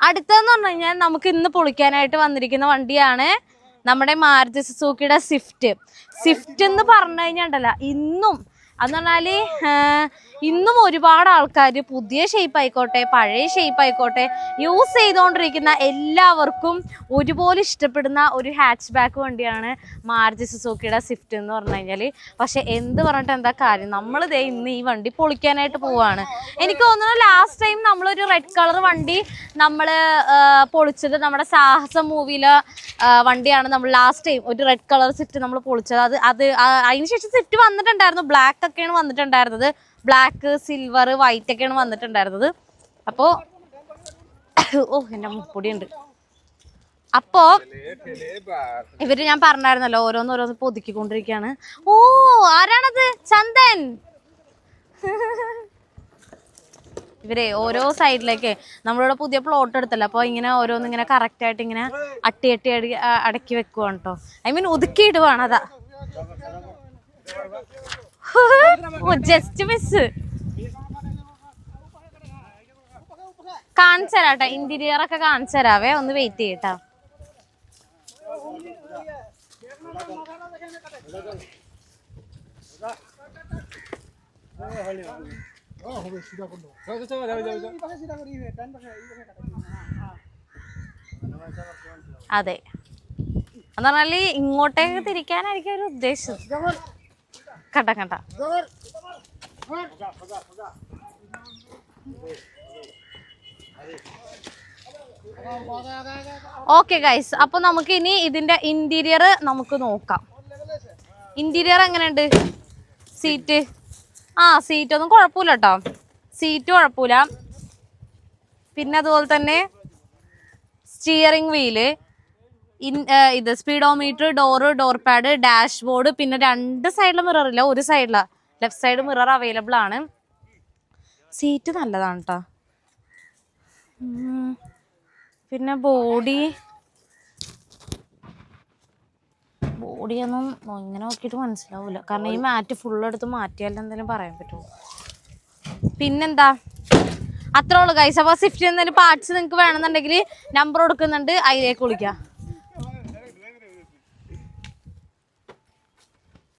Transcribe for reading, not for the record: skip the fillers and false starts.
അടുത്തതെന്ന് പറഞ്ഞു കഴിഞ്ഞാൽ നമുക്ക് ഇന്ന് പൊളിക്കാനായിട്ട് വന്നിരിക്കുന്ന വണ്ടിയാണ് നമ്മുടെ മാരുതി സുസുക്കിയുടെ സ്വിഫ്റ്റ് എന്ന് പറഞ്ഞു കഴിഞ്ഞാൽ ഇന്നും അതെന്ന് പറഞ്ഞാൽ ഇന്നും ഒരുപാട് ആൾക്കാർ പുതിയ ഷേപ്പ് ആയിക്കോട്ടെ പഴയ ഷേപ്പ് ആയിക്കോട്ടെ യൂസ് ചെയ്തുകൊണ്ടിരിക്കുന്ന എല്ലാവർക്കും ഒരുപോലെ ഇഷ്ടപ്പെടുന്ന ഒരു ഹാച്ച് ബാക്ക് വണ്ടിയാണ് മാരുതി സുസുക്കിയുടെ സ്വിഫ്റ്റ് എന്ന് പറഞ്ഞു കഴിഞ്ഞാൽ. പക്ഷെ എന്ത് പറഞ്ഞിട്ട് എന്താ കാര്യം, നമ്മൾ ദേ ഇന്ന് ഈ വണ്ടി പൊളിക്കാനായിട്ട് പോവാണ്. എനിക്ക് തോന്നുന്നു ലാസ്റ്റ് ടൈം നമ്മളൊരു റെഡ് കളർ വണ്ടി നമ്മൾ പൊളിച്ചത് നമ്മുടെ സാഹസം മൂവിയിലെ വണ്ടിയാണ്. നമ്മൾ ലാസ്റ്റ് ടൈം ഒരു റെഡ് കളർ സ്വിഫ്റ്റ് നമ്മൾ പൊളിച്ചത്. അതിനുശേഷം സ്വിഫ്റ്റ് വന്നിട്ടുണ്ടായിരുന്നു, ബ്ലാക്ക് ഒക്കെയാണ് വന്നിട്ടുണ്ടായിരുന്നത്. ബ്ലാക്ക് സിൽവർ വൈറ്റ് ഒക്കെയാണ് വന്നിട്ടുണ്ടായിരുന്നത്. അപ്പോ എന്റെ മുപ്പൊടിയുണ്ട്. അപ്പോ ഇവര് ഞാൻ പറഞ്ഞായിരുന്നല്ലോ ഓരോന്ന് പൊതുക്കിക്കൊണ്ടിരിക്കുകയാണ്. ആരാണത്? ചന്ദൻ. ഇവരെ ഓരോ സൈഡിലേക്ക് നമ്മളിവിടെ പുതിയ പ്ലോട്ട് എടുത്തല്ലോ, അപ്പൊ ഇങ്ങനെ ഓരോന്ന് ഇങ്ങനെ കറക്റ്റ് ആയിട്ട് ഇങ്ങനെ അട്ടി അടക്കി വെക്കുവാണ് കേട്ടോ. ഐ മീൻ ഒതുക്കിയിടുവാണ്. അതാ ജസ്റ്റ് മിസ്. കാണിച്ചു തരാട്ടെ, ഇന്റീരിയർ ഒക്കെ കാണിച്ചു തരാവേ, ഒന്ന് വെയിറ്റ് ചെയ്യട്ടാ. അതെ, എന്ന് പറഞ്ഞാല് ഇങ്ങോട്ടേക്ക് തിരിക്കാനായിരിക്കും ഒരു ഉദ്ദേശം. കണ്ട ഓക്കെ ഗൈസ്, അപ്പൊ നമുക്ക് ഇനി ഇതിന്റെ ഇന്റീരിയർ നമുക്ക് നോക്കാം. ഇന്റീരിയർ എങ്ങനെയുണ്ട്? സീറ്റ് ഒന്നും കുഴപ്പമില്ല കേട്ടോ, സീറ്റ് കുഴപ്പമില്ല. പിന്നെ അതുപോലെ തന്നെ സ്റ്റിയറിംഗ് വീല്, ഇത് സ്പീഡോമീറ്റർ, ഡോർ പാഡ്, ഡാഷ്ബോർഡ്, പിന്നെ 2 സൈഡിലെ മിറർ ഇല്ല, ഒരു സൈഡില ലെഫ്റ്റ് സൈഡ് മിറർ അവൈലബിൾ ആണ്. സീറ്റ് നല്ലതാണ് കേട്ടോ. പിന്നെ ബോഡിയൊന്നും ഇങ്ങനെ നോക്കിയിട്ട് മനസ്സിലാവില്ല, കാരണം ഈ മാറ്റ് ഫുൾ എടുത്ത് മാറ്റിയാലും എന്തെങ്കിലും പറയാൻ പറ്റുമോ. പിന്നെന്താ, അത്രേ ഉള്ളു ഗൈസ്. അപ്പോൾ സ്വിഫ്റ്റ് എന്തെങ്കിലും പാർട്സ് നിങ്ങൾക്ക് വേണമെന്നുണ്ടെങ്കിൽ നമ്പർ കൊടുക്കുന്നുണ്ട്, അതിലേക്ക് വിളിക്കാം.